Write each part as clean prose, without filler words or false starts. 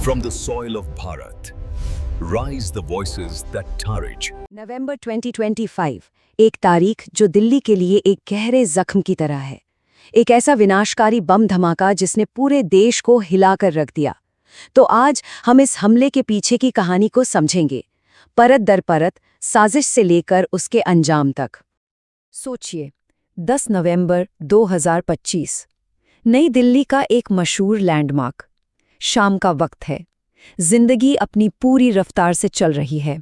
From the soil of Bharat, rise the voices that courage. नवंबर 2025, एक तारीख जो दिल्ली के लिए एक गहरे जख्म की तरह है। एक ऐसा विनाशकारी बम धमाका जिसने पूरे देश को हिलाकर रख दिया। तो आज हम इस हमले के पीछे की कहानी को समझेंगे, परत दर परत, साजिश से लेकर उसके अंजाम तक। सोचिए, 10 नवंबर 2025, नई दिल्ली का एक मशहूर लैंडमार्क। शाम का वक्त है, जिंदगी अपनी पूरी रफ्तार से चल रही है।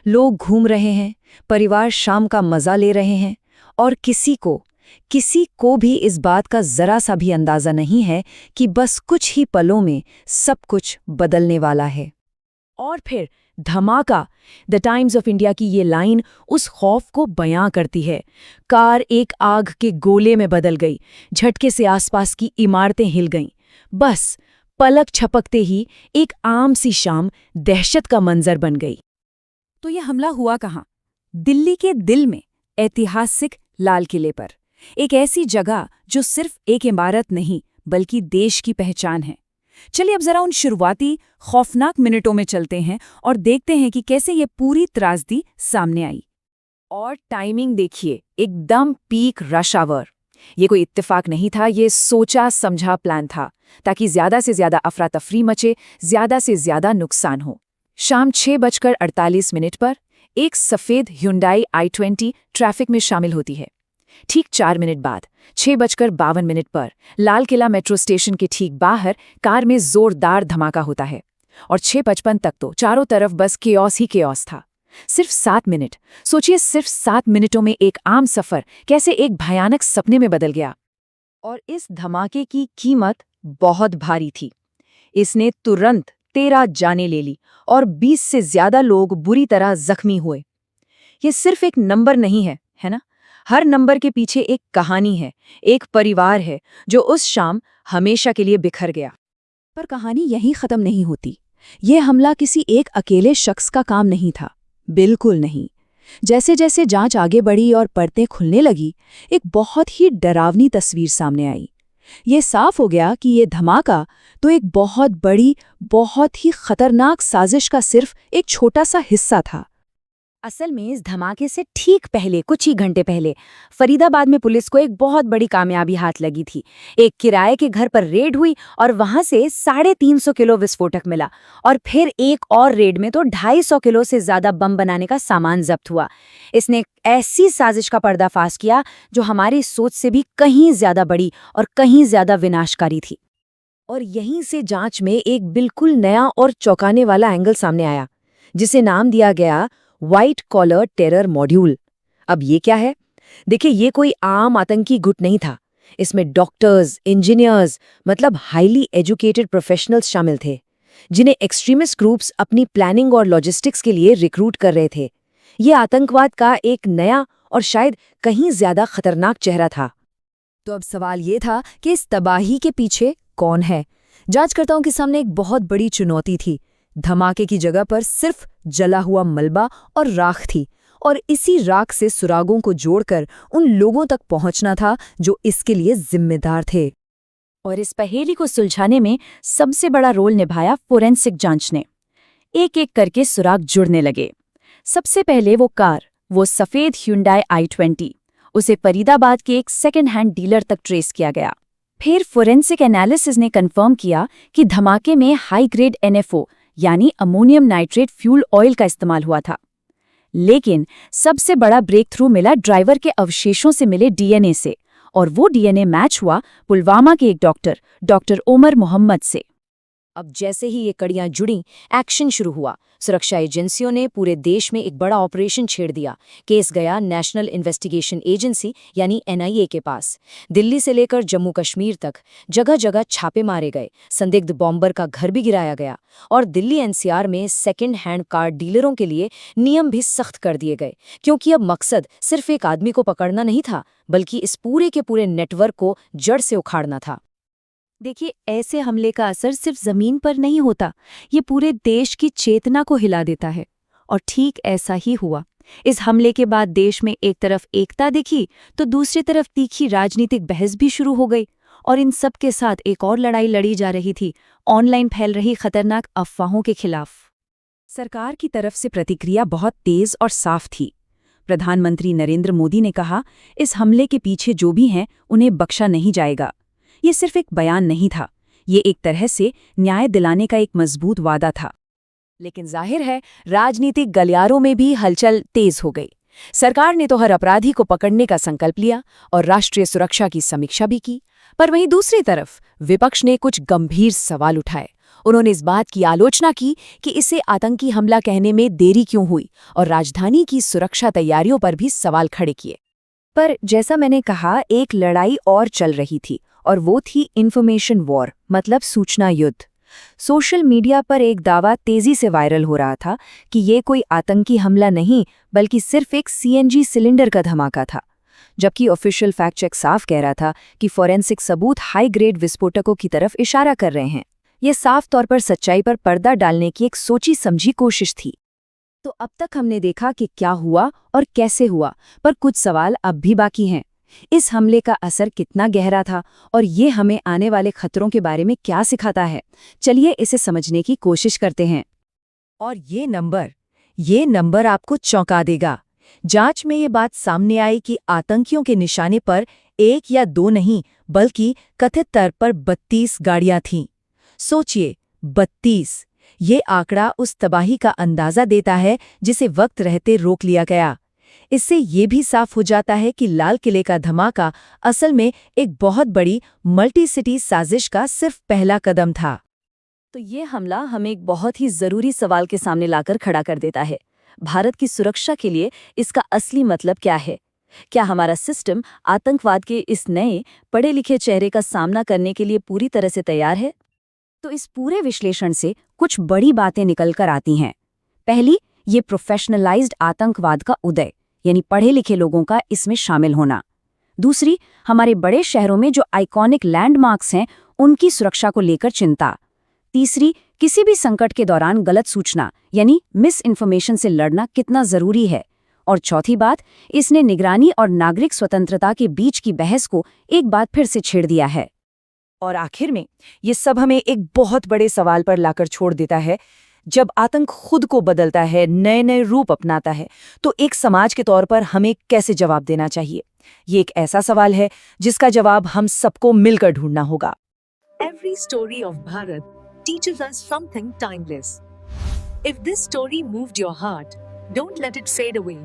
लोग घूम रहे हैं, परिवार शाम का मजा ले रहे हैं, और किसी को भी इस बात का जरा सा भी अंदाजा नहीं है कि बस कुछ ही पलों में सब कुछ बदलने वाला है। और फिर धमाका। द टाइम्स ऑफ इंडिया की ये लाइन उस खौफ को बयां करती है। कार एक आग के गोले में बदल गई, झटके से आसपास की इमारतें हिल गईं। बस पलक झपकते ही एक आम सी शाम दहशत का मंजर बन गई। तो यह हमला हुआ कहाँ? दिल्ली के दिल में, ऐतिहासिक लाल किले पर। एक ऐसी जगह जो सिर्फ एक इमारत नहीं बल्कि देश की पहचान है। चलिए अब जरा उन शुरुआती खौफनाक मिनटों में चलते हैं और देखते हैं कि कैसे ये पूरी त्रासदी सामने आई। और टाइमिंग देखिए, एकदम पीक रश आवर। ये कोई इत्तेफाक नहीं था, ये सोचा समझा प्लान था ताकि ज्यादा से ज्यादा अफरा तफरी मचे, ज्यादा से ज्यादा नुकसान हो। शाम 6:48 पर एक सफेद Hyundai i20 ट्रैफिक में शामिल होती है। ठीक 4 मिनट बाद 6:52 पर लाल किला मेट्रो स्टेशन के ठीक बाहर कार में जोरदार धमाका होता है। और 6:55 तक तो चारों तरफ बस केओस ही केओस था। सिर्फ 7 मिनट, सोचिए, सिर्फ 7 मिनटों में एक आम सफर कैसे एक भयानक सपने में बदल गया। और इस धमाके की कीमत बहुत भारी थी। इसने तुरंत 13 जानें ले ली और 20 से ज्यादा लोग बुरी तरह जख्मी हुए। ये सिर्फ एक नंबर नहीं है, है ना? हर नंबर के पीछे एक कहानी है, एक परिवार है जो उस शाम हमेशा के लिए बिखर गया। पर कहानी यहीं खत्म नहीं होती। यह हमला किसी एक अकेले शख्स का काम नहीं था, बिल्कुल नहीं। जैसे जैसे जांच आगे बढ़ी और परतें खुलने लगी, एक बहुत ही डरावनी तस्वीर सामने आई। ये साफ हो गया कि ये धमाका तो एक बहुत बड़ी, बहुत ही खतरनाक साजिश का सिर्फ एक छोटा सा हिस्सा था। असल में इस धमाके से ठीक पहले, कुछ ही घंटे पहले, फरीदाबाद में पुलिस को एक बहुत बड़ी कामयाबी हाथ लगी थी। एक किराए के घर पर रेड हुई और वहां से 350 किलो विस्फोटक मिला। और फिर एक और रेड में तो 250 किलो से ज्यादा बम बनाने का सामान जब्त हुआ। इसने ऐसी साजिश का पर्दाफाश किया जो हमारी सोच से भी कहीं ज्यादा बड़ी और कहीं ज्यादा विनाशकारी थी। और यहीं से जांच में एक बिल्कुल नया और चौंकाने वाला एंगल सामने आया, जिसे नाम दिया गया व्हाइट कॉलर टेरर मॉड्यूल। अब ये क्या है? देखिए, ये कोई आम आतंकी गुट नहीं था। इसमें डॉक्टर्स, इंजीनियर्स, मतलब हाईली एजुकेटेड प्रोफेशनल्स शामिल थे, जिन्हें एक्सट्रीमिस्ट ग्रुप्स अपनी प्लानिंग और लॉजिस्टिक्स के लिए रिक्रूट कर रहे थे। ये आतंकवाद का एक नया और शायद कहीं ज्यादा खतरनाक चेहरा था। तो अब सवाल ये था कि इस तबाही के पीछे कौन है? जांचकर्ताओं के सामने एक बहुत बड़ी चुनौती थी। धमाके की जगह पर सिर्फ जला हुआ मलबा और राख थी, और इसी राख से सुरागों को जोड़कर उन लोगों तक पहुंचना था जो इसके लिए जिम्मेदार थे। और इस पहेली को सुलझाने में सबसे बड़ा रोल निभाया फोरेंसिक जांच ने। एक एक करके सुराग जुड़ने लगे। सबसे पहले वो कार, वो सफेद Hyundai i20, उसे फरीदाबाद के एक सेकेंड हैंड डीलर तक ट्रेस किया गया। फिर फोरेंसिक एनालिसिस ने कंफर्म किया कि धमाके में हाई ग्रेड NFO यानी अमोनियम नाइट्रेट फ्यूल ऑयल का इस्तेमाल हुआ था। लेकिन सबसे बड़ा ब्रेक थ्रू मिला ड्राइवर के अवशेषों से मिले DNA से, और वो DNA मैच हुआ पुलवामा के एक डॉक्टर ओमर मोहम्मद से। अब जैसे ही ये कड़ियां जुड़ी, एक्शन शुरू हुआ। सुरक्षा एजेंसियों ने पूरे देश में एक बड़ा ऑपरेशन छेड़ दिया। केस गया नेशनल इन्वेस्टिगेशन एजेंसी यानी NIA के पास। दिल्ली से लेकर जम्मू कश्मीर तक जगह जगह छापे मारे गए। संदिग्ध बॉम्बर का घर भी गिराया गया। और दिल्ली NCR में सेकेंड हैंड कार डीलरों के लिए नियम भी सख्त कर दिए गए, क्योंकि अब मकसद सिर्फ एक आदमी को पकड़ना नहीं था, बल्कि इस पूरे के पूरे नेटवर्क को जड़ से उखाड़ना था। देखिए, ऐसे हमले का असर सिर्फ जमीन पर नहीं होता, ये पूरे देश की चेतना को हिला देता है। और ठीक ऐसा ही हुआ। इस हमले के बाद देश में एक तरफ एकता दिखी तो दूसरी तरफ तीखी राजनीतिक बहस भी शुरू हो गई। और इन सब के साथ एक और लड़ाई लड़ी जा रही थी, ऑनलाइन फैल रही खतरनाक अफवाहों के खिलाफ। सरकार की तरफ से प्रतिक्रिया बहुत तेज और साफ थी। प्रधानमंत्री नरेंद्र मोदी ने कहा, इस हमले के पीछे जो भी हैं उन्हें बख्शा नहीं जाएगा। ये सिर्फ एक बयान नहीं था, ये एक तरह से न्याय दिलाने का एक मजबूत वादा था। लेकिन जाहिर है राजनीतिक गलियारों में भी हलचल तेज हो गई। सरकार ने तो हर अपराधी को पकड़ने का संकल्प लिया और राष्ट्रीय सुरक्षा की समीक्षा भी की, पर वहीं दूसरी तरफ विपक्ष ने कुछ गंभीर सवाल उठाए। उन्होंने इस बात की आलोचना की कि इसे आतंकी हमला कहने में देरी क्यों हुई और राजधानी की सुरक्षा तैयारियों पर भी सवाल खड़े किए। पर जैसा मैंने कहा, एक लड़ाई और चल रही थी और वो थी इन्फॉर्मेशन वॉर, मतलब सूचना युद्ध। सोशल मीडिया पर एक दावा तेजी से वायरल हो रहा था कि ये कोई आतंकी हमला नहीं बल्कि सिर्फ एक सीएनजी सिलेंडर का धमाका था, जबकि ऑफिशियल फैक्ट चेक साफ कह रहा था कि फॉरेंसिक सबूत हाई ग्रेड विस्फोटकों की तरफ इशारा कर रहे हैं। ये साफ तौर पर सच्चाई पर पर्दा डालने की एक सोची समझी कोशिश थी। तो अब तक हमने देखा कि क्या हुआ और कैसे हुआ, पर कुछ सवाल अब भी बाकी हैं। इस हमले का असर कितना गहरा था और ये हमें आने वाले खतरों के बारे में क्या सिखाता है? चलिए इसे समझने की कोशिश करते हैं। और ये नंबर आपको चौंका देगा। जांच में ये बात सामने आई कि आतंकियों के निशाने पर 1 या 2 नहीं बल्कि कथित तौर पर 32 गाड़ियां थीं। सोचिए, 32। ये आंकड़ा उस तबाही का अंदाजा देता है जिसे वक्त रहते रोक लिया गया। इससे ये भी साफ हो जाता है कि लाल किले का धमाका असल में एक बहुत बड़ी मल्टी सिटी साजिश का सिर्फ पहला कदम था। तो ये हमला हमें एक बहुत ही जरूरी सवाल के सामने लाकर खड़ा कर देता है। भारत की सुरक्षा के लिए इसका असली मतलब क्या है? क्या हमारा सिस्टम आतंकवाद के इस नए पढ़े लिखे चेहरे का सामना करने के लिए पूरी तरह से तैयार है? तो इस पूरे विश्लेषण से कुछ बड़ी बातें निकल कर आती हैं। पहली, ये प्रोफेशनलाइज्ड आतंकवाद का उदय, यानी पढ़े लिखे लोगों का इसमें शामिल होना। दूसरी, हमारे बड़े शहरों में जो आइकॉनिक लैंडमार्क्स हैं उनकी सुरक्षा को लेकर चिंता। तीसरी, किसी भी संकट के दौरान गलत सूचना यानी मिस इन्फॉर्मेशन से लड़ना कितना जरूरी है। और चौथी बात, इसने निगरानी और नागरिक स्वतंत्रता के बीच की बहस को एक बार फिर से छेड़ दिया है। और आखिर में ये सब हमें एक बहुत बड़े सवाल पर लाकर छोड़ देता है। जब आतंक खुद को बदलता है, नए नए रूप अपनाता है, तो एक समाज के तौर पर हमें कैसे जवाब देना चाहिए? ये एक ऐसा सवाल है जिसका जवाब हम सबको मिलकर ढूंढना होगा। Every story of Bharat teaches us something timeless. If this story moved your heart, don't let it fade away.